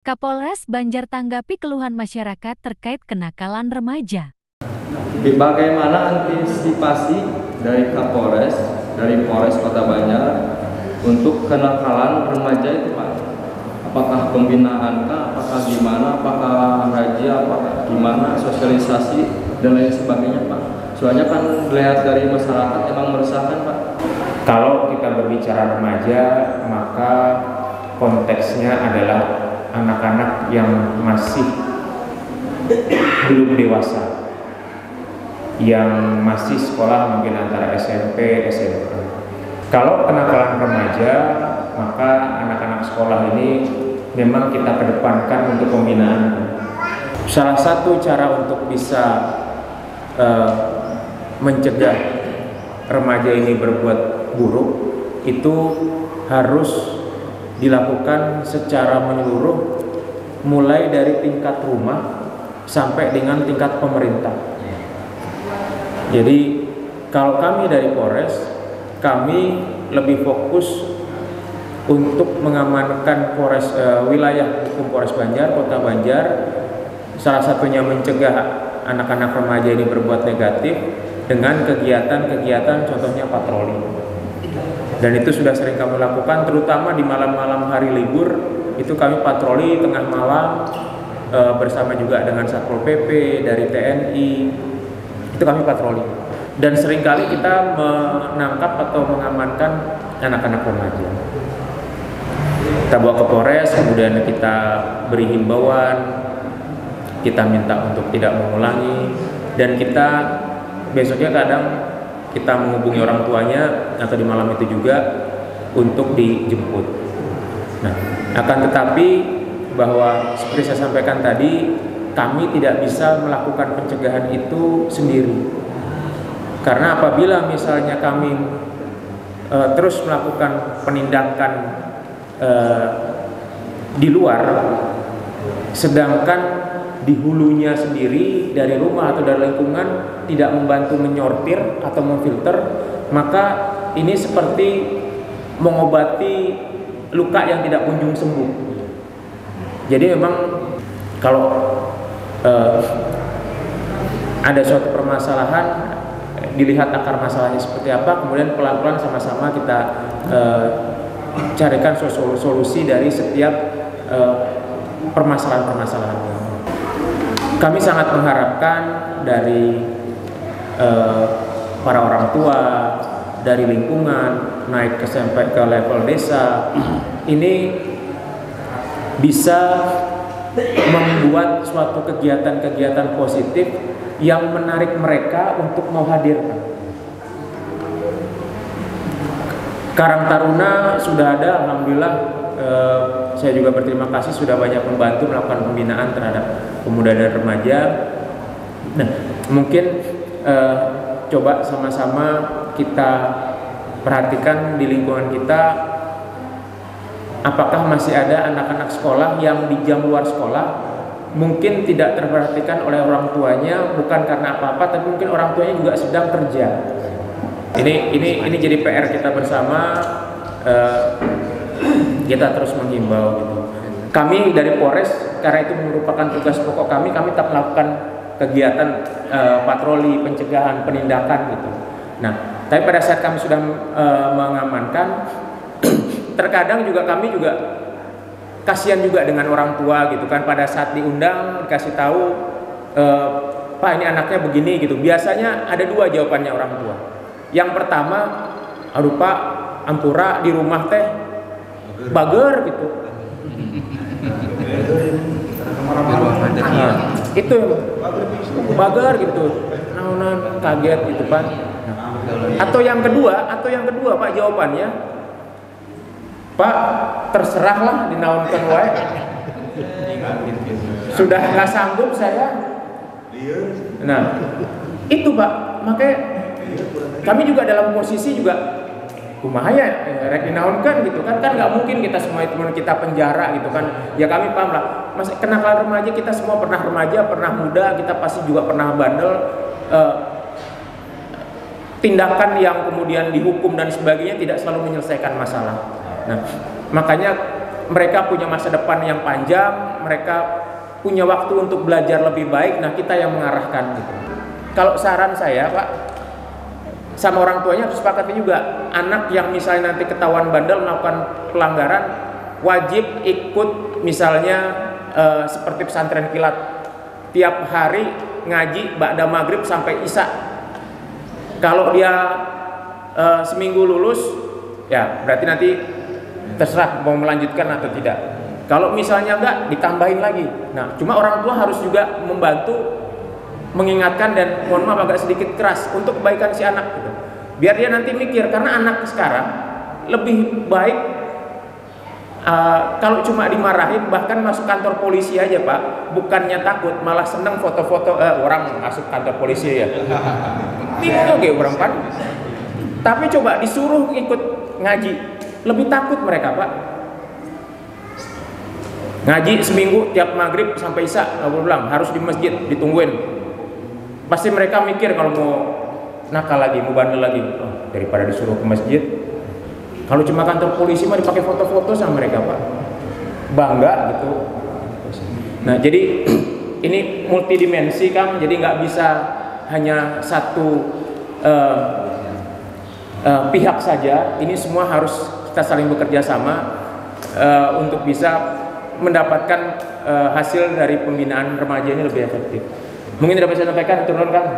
Kapolres Banjar tanggapi keluhan masyarakat terkait kenakalan remaja. Bagaimana antisipasi dari Kapolres, dari Polres Kota Banjar untuk kenakalan remaja itu, Pak? Apakah pembinaan kah? Apakah gimana? Apakah razia? Apakah gimana? Sosialisasi dan lain sebagainya, Pak? Soalnya kan dilihat dari masyarakat emang meresahkan, Pak. Kalau kita berbicara remaja, maka konteksnya adalah anak-anak yang masih belum dewasa, yang masih sekolah mungkin antara SMP, SMA. Kalau kenakalan remaja, maka anak-anak sekolah ini memang kita kedepankan untuk pembinaan. Salah satu cara untuk bisa mencegah remaja ini berbuat buruk itu harus dilakukan secara menyeluruh, mulai dari tingkat rumah sampai dengan tingkat pemerintah. Jadi kalau kami dari Polres, kami lebih fokus untuk mengamankan wilayah hukum Polres Banjar, Kota Banjar. Salah satunya mencegah anak-anak remaja ini berbuat negatif dengan kegiatan-kegiatan, contohnya patroli. Dan itu sudah sering kami lakukan, terutama di malam-malam hari libur. Itu kami patroli tengah malam bersama juga dengan Satpol PP dari TNI. Itu kami patroli. Dan seringkali kita menangkap atau mengamankan anak-anak remaja. Kita bawa ke Polres, kemudian kita beri himbauan, kita minta untuk tidak mengulangi, dan kita besoknya kadang kita menghubungi orang tuanya atau di malam itu juga untuk dijemput. Nah, akan tetapi bahwa seperti saya sampaikan tadi, kami tidak bisa melakukan pencegahan itu sendiri. Karena apabila misalnya kami terus melakukan penindakan di luar, sedangkan di hulunya sendiri dari rumah atau dari lingkungan tidak membantu menyortir atau memfilter, maka ini seperti mengobati luka yang tidak kunjung sembuh. Jadi memang kalau ada suatu permasalahan, dilihat akar masalahnya seperti apa, kemudian pelan-pelan sama-sama kita carikan solusi dari setiap permasalahan-permasalahan. Kami sangat mengharapkan dari para orang tua, dari lingkungan, naik sampai ke level desa, ini bisa membuat suatu kegiatan-kegiatan positif yang menarik mereka untuk mau hadir. Karang Taruna sudah ada, alhamdulillah. Saya juga berterima kasih sudah banyak membantu melakukan pembinaan terhadap pemuda dan remaja. Nah, mungkin coba sama-sama kita perhatikan di lingkungan kita, apakah masih ada anak-anak sekolah yang di jam luar sekolah mungkin tidak terperhatikan oleh orang tuanya, bukan karena apa-apa, tapi mungkin orang tuanya juga sedang kerja. Ini jadi PR kita bersama. Kita terus menghimbau gitu. Kami dari Polres, karena itu merupakan tugas pokok kami tetap melakukan kegiatan patroli, pencegahan, penindakan gitu. Nah, tapi pada saat kami sudah mengamankan, terkadang juga kami juga kasihan juga dengan orang tua gitu kan. Pada saat diundang dikasih tahu, Pak ini anaknya begini gitu. Biasanya ada dua jawabannya orang tua. Yang pertama, aduh Pak, ampura di rumah teh bager gitu. Nah, itu bager gitu. Nah, kaget gitu Pak. Atau yang kedua Pak jawabannya, Pak terserahlah dinaunkan wae. Sudah nggak sanggup saya. Nah, itu Pak. Makanya kami juga dalam posisi juga kumaha ya rek dinaunkan gitu kan nggak mungkin kita semua itu kita penjara gitu kan. Ya kami paham lah, mas kenakalan remaja kita semua pernah remaja, pernah muda, kita pasti juga pernah bandel. Tindakan yang kemudian dihukum dan sebagainya tidak selalu menyelesaikan masalah. Nah, makanya mereka punya masa depan yang panjang, mereka punya waktu untuk belajar lebih baik. Nah, kita yang mengarahkan gitu. Kalau saran saya, Pak, sama orang tuanya harus sepakati juga, anak yang misalnya nanti ketahuan bandel melakukan pelanggaran wajib ikut misalnya seperti pesantren kilat, tiap hari ngaji ba'da maghrib sampai isya. Kalau dia seminggu lulus, ya berarti nanti terserah mau melanjutkan atau tidak. Kalau misalnya enggak, ditambahin lagi. Nah, cuma orang tua harus juga membantu mengingatkan dan mohon maaf agak sedikit keras untuk kebaikan si anak gitu. Biar dia nanti mikir, karena anak sekarang lebih baik kalau cuma dimarahin, bahkan masuk kantor polisi aja Pak, bukannya takut malah seneng foto-foto orang masuk kantor polisi ya. Bingung oke orang Pak. Tapi coba disuruh ikut ngaji, lebih takut mereka Pak. Ngaji seminggu tiap maghrib sampai isya, nggak pulang, harus di masjid ditungguin. Pasti mereka mikir kalau mau nakal lagi, mau bandel lagi, daripada disuruh ke masjid. Kalau cuma kantor polisi mah dipakai foto-foto sama mereka Pak, bangga gitu. Nah jadi ini multidimensi Kang, jadi nggak bisa hanya satu pihak saja. Ini semua harus kita saling bekerja sama untuk bisa mendapatkan hasil dari pembinaan remaja ini lebih efektif. Mungkin tidak bisa sampaikan, turun Kang.